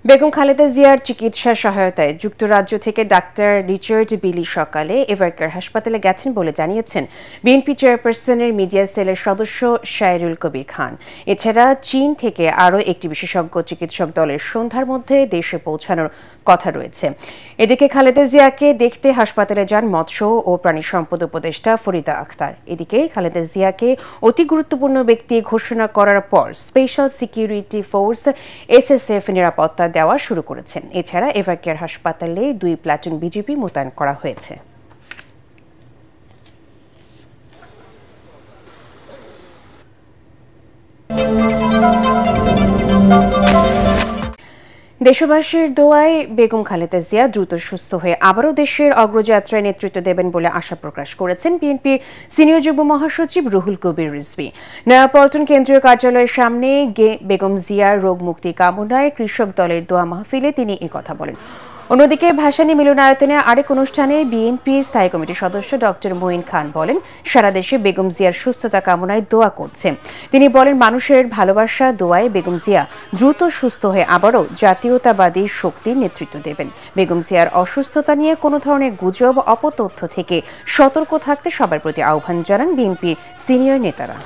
বেগম খালেদা জিয়ার চিকিৎসা সহায়তায় যুক্তরাজ্য থেকে ডাক্তার রিচার্ড বিলি সকালে এভারকেয়ার হাসপাতালে গেছেন বলে জানিয়েছেন বিএনপি চেয়ারপারসনের মিডিয়া সেলের সদস্য শায়রুল কবির খান। এছাড়া চীন থেকে আরও একটি বিশেষজ্ঞ চিকিৎসক দলের সন্ধ্যার মধ্যে দেশে পৌঁছানোর কথা রয়েছে। এদিকে খালেদা জিয়াকে দেখতে হাসপাতালে যান মৎস্য ও প্রাণী সম্পদ উপদেষ্টা ফরিদা আক্তার। এদিকে খালেদা জিয়াকে অতি গুরুত্বপূর্ণ ব্যক্তি ঘোষণা করার পর স্পেশাল সিকিউরিটি ফোর্স এসএসএফ নিরাপত্তা দেওয়া শুরু করেছে। এছাড়া এভারকেয়ার হাসপাতালে 2 প্লাটুন বিজিবি মোতায়েন করা হয়েছে। দেশবাসীর দোয়ায় বেগম খালেদা জিয়া দ্রুত সুস্থ হয়ে আবারও দেশের অগ্রযাত্রায় নেতৃত্ব দেবেন বলে আশা প্রকাশ করেছেন বিএনপির সিনিয়র যুগ্ম মহাসচিব রুহুল কবির রিজভী। নয়াপল্টন কেন্দ্রীয় কার্যালয়ের সামনে বেগম জিয়ার রোগ মুক্তি কামনায় কৃষক দলের দোয়া মাহফিলে তিনি একথা বলেন। অন্যদিকে ভাসানী মিলনায়তনে আরেক অনুষ্ঠানে বিএনপির স্থায়ী কমিটির সদস্য ডক্টর মঈন খান বলেন, সারা দেশে বেগম জিয়ার সুস্থতা কামনায় দোয়া করছে। তিনি বলেন, মানুষের ভালোবাসা দোয়ায় বেগম জিয়া দ্রুত সুস্থ হয়ে আবারও জাতীয়তাবাদী শক্তির নেতৃত্ব দেবেন। বেগম জিয়ার অসুস্থতা নিয়ে কোনো ধরনের গুজব, অপতথ্য থেকে সতর্ক থাকতে সবার প্রতি আহ্বান জানান বিএনপির সিনিয়র নেতারা।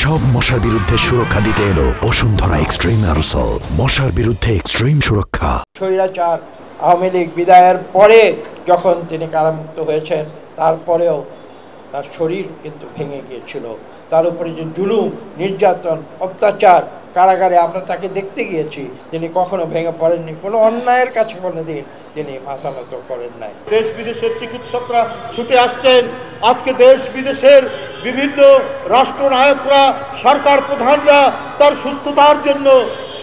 সব মশার বিরুদ্ধে সুরক্ষা দিতে এলো বসুন্ধরা এক্সট্রিম অ্যারোসল, মশার বিরুদ্ধে এক্সট্রিম সুরক্ষা। স্বৈরাচার আওয়ামী লীগ বিদায়ের পরে যখন তিনি কারামুক্ত হয়েছেন, তারপরেও তার শরীর কিন্তু ভেঙে গিয়েছিল। তার উপরে যে জুলুম, নির্যাতন, অত্যাচার, কারাগারে আমরা তাকে দেখতে গিয়েছি, তিনি কখনো ভেঙে পড়েননি। কোনো অন্যায়ের কাছে কোনোদিন তিনি মাথা নত করেন নাই। দেশ বিদেশের চিকিৎসকরা ছুটে আসছেন। আজকে দেশ বিদেশের বিভিন্ন রাষ্ট্রনায়করা, সরকার প্রধানরা তার সুস্থতার জন্য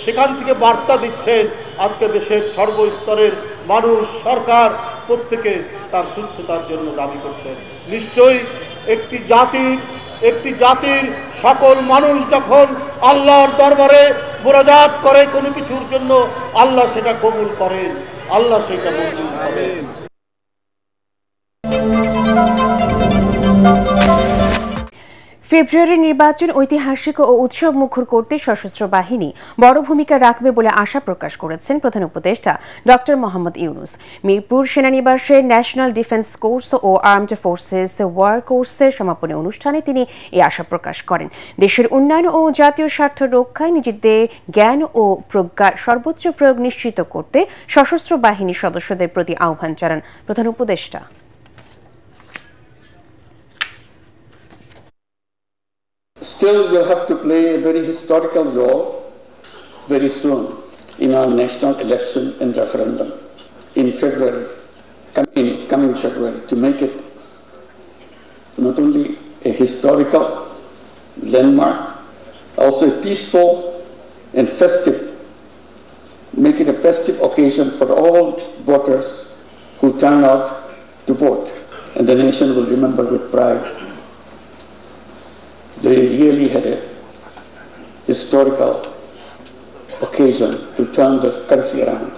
সেখান থেকে বার্তা দিচ্ছেন। আজকে দেশের সর্বস্তরের মানুষ, সরকার প্রত্যেকে তার সুস্থতার জন্য দাবি করছেন। নিশ্চয়ই একটি জাতির সকল মানুষ যখন আল্লাহর দরবারে মোনাজাত করে কোনো কিছুর জন্য, আল্লাহ সেটা কবুল করেন, আল্লাহ সেটা মঞ্জুর করেন। ফেব্রুয়ারির নির্বাচন ঐতিহাসিক ও উৎসব মুখর করতে সশস্ত্র বাহিনী বড় ভূমিকা রাখবে বলে আশা প্রকাশ করেছেন প্রধান উপদেষ্টা ডক্টর মোহাম্মদ ইউনুস। মিরপুর সেনানিবাসের ন্যাশনাল ডিফেন্স কোর্স ও আর্মড ফোর্সেস ওয়ার কোর্সের সমাপনী অনুষ্ঠানে তিনি এই আশা প্রকাশ করেন। দেশের উন্নয়ন ও জাতীয় স্বার্থ রক্ষায় নিজেদের জ্ঞান ও প্রজ্ঞার সর্বোচ্চ প্রয়োগ নিশ্চিত করতে সশস্ত্র বাহিনীর সদস্যদের প্রতি আহ্বান জানান প্রধান উপদেষ্টা। Still, we'll have to play a very historical role very soon in our national election and referendum in February, coming February, to make it not only a historical landmark, also a peaceful and festive, make it a festive occasion for all voters who turn out to vote, and the nation will remember with pride. They really had a historical occasion to turn the country around.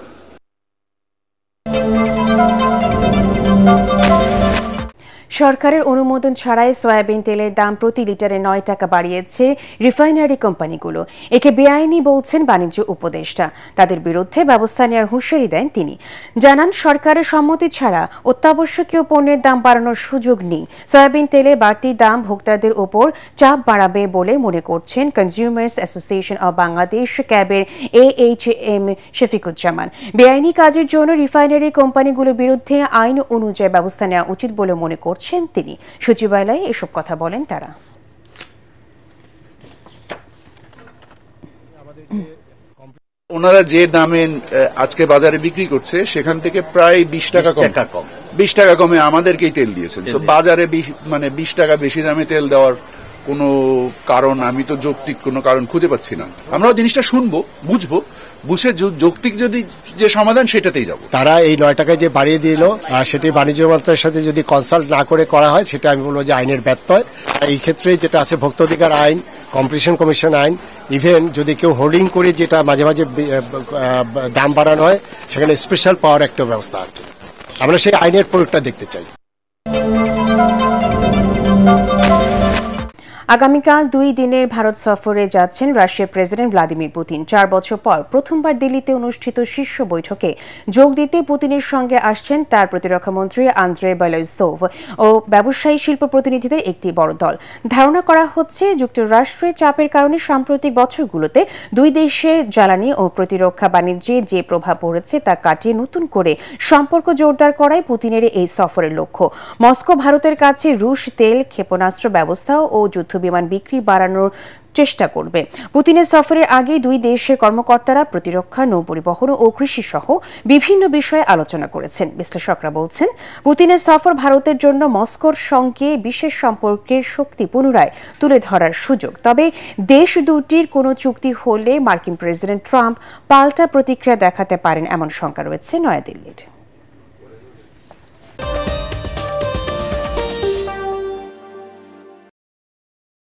সরকারের অনুমোদন ছাড়াই soybean তেলের দাম প্রতি লিটারে 9 টাকা বাড়িয়েছে refinery কোম্পানিগুলো। একে বেআইনি বলছেন বাণিজ্য উপদেষ্টা। তাদের বিরুদ্ধে ব্যবস্থা নেওয়ার হুঁশিয়ারি দেন তিনি। জানান, সরকারের সম্মতি ছাড়া অত্যাবশ্যকীয় পণ্যের দাম বাড়ানোর সুযোগ নেই। সয়াবিন তেলে বাড়তি দাম ভোক্তাদের ওপর চাপ বাড়াবে বলে মনে করছেন কনজিউমার্স অ্যাসোসিয়েশন অব বাংলাদেশ ক্যাবের AHM শফিকুজ্জামান। বেআইনি কাজের জন্য রিফাইনারি কোম্পানিগুলোর বিরুদ্ধে আইন অনুযায়ী ব্যবস্থা নেওয়া উচিত বলে মনে করছেন তিনি। সচিবালয়ে এসব কথা বলেন তারা। ওনারা যে দামে আজকে বাজারে বিক্রি করছে সেখান থেকে প্রায় 20 টাকা কম 20 টাকা কমে আমাদেরকেই তেল দিয়েছেন। বাজারে 20 টাকা বেশি দামে তেল দেওয়ার কোনো কারণ, আমি তো যৌক্তিক কোনো কারণ খুঁজে পাচ্ছি না। আমরাও জিনিসটা শুনবো, বুঝবো, বুঝে যৌক্তিক যদি যে সমাধান সেটাতেই যাব। তারা এই 9 টাকায় যে বাড়িয়ে দিল, সেটি বাণিজ্য মন্ত্রণালয়ের সাথে যদি কনসাল্ট না করে করা হয়, সেটা আমি বলবো যে আইনের ব্যত্যয়। এই ক্ষেত্রে যেটা আছে ভোক্তা অধিকার আইন, কম্পিটিশন কমিশন আইন, ইভেন যদি কেউ হোর্ডিং করে যেটা মাঝে মাঝে দাম বাড়ানো হয়, সেখানে স্পেশাল পাওয়ার একটা ব্যবস্থা আছে। আমরা সেই আইনের প্রয়োগটা দেখতে চাই। আগামীকাল 2 দিনের ভারত সফরে যাচ্ছেন রাশিয়ার প্রেসিডেন্ট ভ্লাদিমির পুতিন। 4 বছর পর প্রথমবার দিল্লিতে অনুষ্ঠিত শীর্ষ বৈঠকে যোগ দিতে পুতিনের সঙ্গে আসছেন তার প্রতিরক্ষামন্ত্রী আন্দ্রে বয়লসোভ ও ব্যবসায়ী শিল্প প্রতিনিধিদের একটি বড় দল। ধারণা করা হচ্ছে যুক্তরাষ্ট্রের চাপের কারণে সাম্প্রতিক বছরগুলোতে দুই দেশের জ্বালানি ও প্রতিরক্ষা বাণিজ্যে যে প্রভাব পড়েছে তা কাটিয়ে নতুন করে সম্পর্ক জোরদার করাই পুতিনের এই সফরের লক্ষ্য। মস্কো ভারতের কাছে রুশ তেল, ক্ষেপণাস্ত্র ব্যবস্থা ও যুদ্ধ বিমান বিক্রি বাড়ানোর চেষ্টা করবে। পুতিনের সফরের আগে দুই দেশের কর্মকর্তারা প্রতিরক্ষা, নৌপরিবহন ও কৃষি সহ বিভিন্ন বিষয়ে আলোচনা করেছেন। বিশ্লেষকরা বলছেন, পুতিনের সফর ভারতের জন্য মস্কোর সঙ্গে বিশেষ সম্পর্কের শক্তি পুনরায় তুলে ধরার সুযোগ। তবে দেশ দুটির কোনো চুক্তি হলে মার্কিন প্রেসিডেন্ট ট্রাম্প পাল্টা প্রতিক্রিয়া দেখাতে পারেন এমন শঙ্কা রয়েছে নয়াদিল্লির।